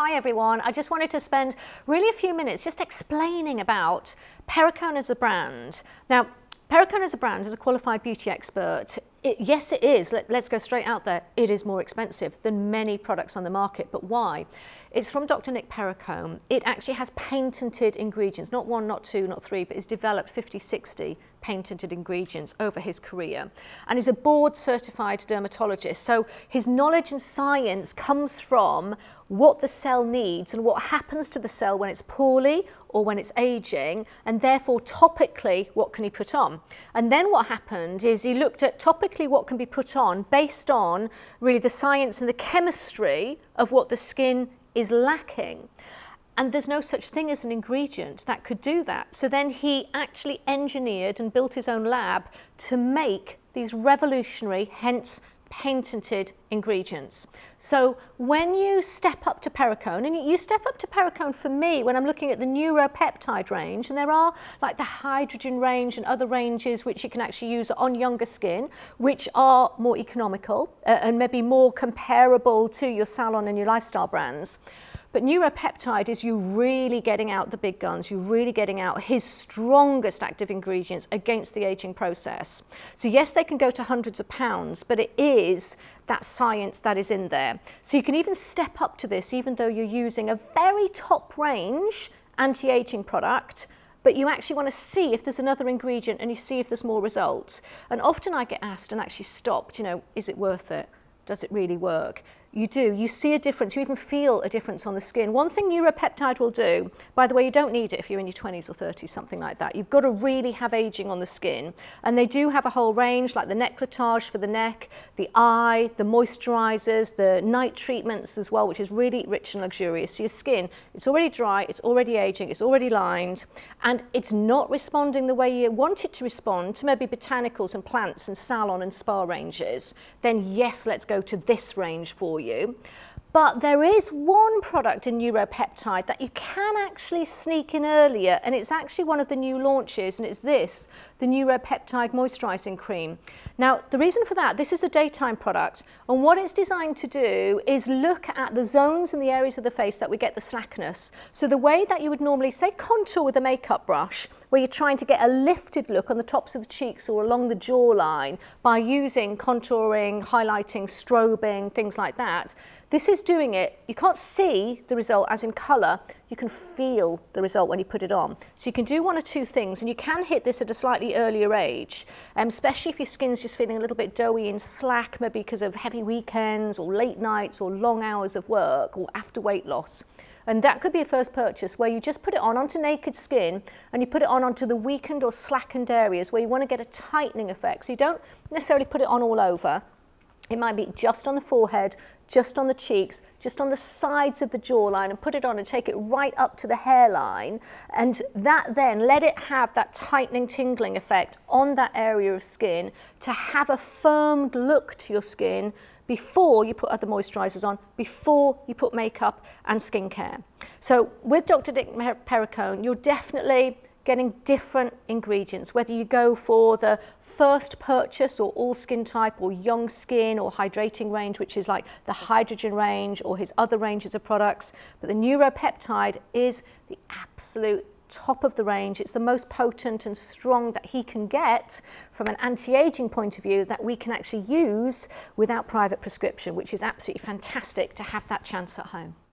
Hi everyone. I just wanted to spend really a few minutes just explaining about Perricone as a brand. Now, Perricone as a brand, as a qualified beauty expert, yes it is, let's go straight out there, it is more expensive than many products on the market. But why? It's from Dr. Nick Perricone. It actually has patented ingredients, not one, not two, not three, but it's developed 50, 60 patented ingredients over his career. And he's a board certified dermatologist. So his knowledge and science comes from what the cell needs and what happens to the cell when it's poorly or when it's aging, and therefore topically what can he put on. And then what happened is he looked at topically what can be put on based on really the science and the chemistry of what the skin is lacking. And there's no such thing as an ingredient that could do that. So then he actually engineered and built his own lab to make these revolutionary, hence patented ingredients. So when you step up to Perricone, and you step up to Perricone for me when I'm looking at the Neuropeptide range, and there are like the hydrogen range and other ranges which you can actually use on younger skin, which are more economical and maybe more comparable to your salon and your lifestyle brands. But Neuropeptide is you really getting out the big guns, you're really getting out his strongest active ingredients against the aging process. So yes, they can go to hundreds of pounds, but it is that science that is in there. So you can even step up to this even though you're using a very top range anti-aging product, but you actually want to see if there's another ingredient and you see if there's more results. And often I get asked and actually stopped, you know, is it worth it? Does it really work? You do. You see a difference. You even feel a difference on the skin. One thing Neuropeptide will do, by the way, you don't need it if you're in your 20s or 30s, something like that. You've got to really have aging on the skin. And they do have a whole range, like the necklatage for the neck, the eye, the moisturizers, the night treatments as well, which is really rich and luxurious. So your skin, it's already dry, it's already aging, it's already lined, and it's not responding the way you want it to respond to maybe botanicals and plants and salon and spa ranges. Then yes, let's go to this range for you. But there is one product in Neuropeptide that you can actually sneak in earlier, and it's actually one of the new launches, and it's this, the Neuropeptide Moisturising Cream. Now, the reason for that, this is a daytime product, and what it's designed to do is look at the zones and the areas of the face that we get the slackness. So the way that you would normally, say, contour with a makeup brush, where you're trying to get a lifted look on the tops of the cheeks or along the jawline by using contouring, highlighting, strobing, things like that. This is doing it, you can't see the result as in colour, you can feel the result when you put it on. So you can do one or two things, and you can hit this at a slightly earlier age, especially if your skin's just feeling a little bit doughy and slack, maybe because of heavy weekends or late nights or long hours of work or after weight loss. And that could be a first purchase where you just put it on onto naked skin, and you put it on onto the weakened or slackened areas where you want to get a tightening effect. So you don't necessarily put it on all over. It might be just on the forehead, just on the cheeks, just on the sides of the jawline, and put it on and take it right up to the hairline. And that then, let it have that tightening, tingling effect on that area of skin to have a firmed look to your skin before you put other moisturisers on, before you put makeup and skincare. So with Dr. Nick Perricone, you're definitely getting different ingredients, whether you go for the first purchase or all skin type or young skin or hydrating range, which is like the hydrogen range or his other ranges of products. But the Neuropeptide is the absolute top of the range. It's the most potent and strong that he can get from an anti-aging point of view that we can actually use without private prescription, which is absolutely fantastic to have that chance at home.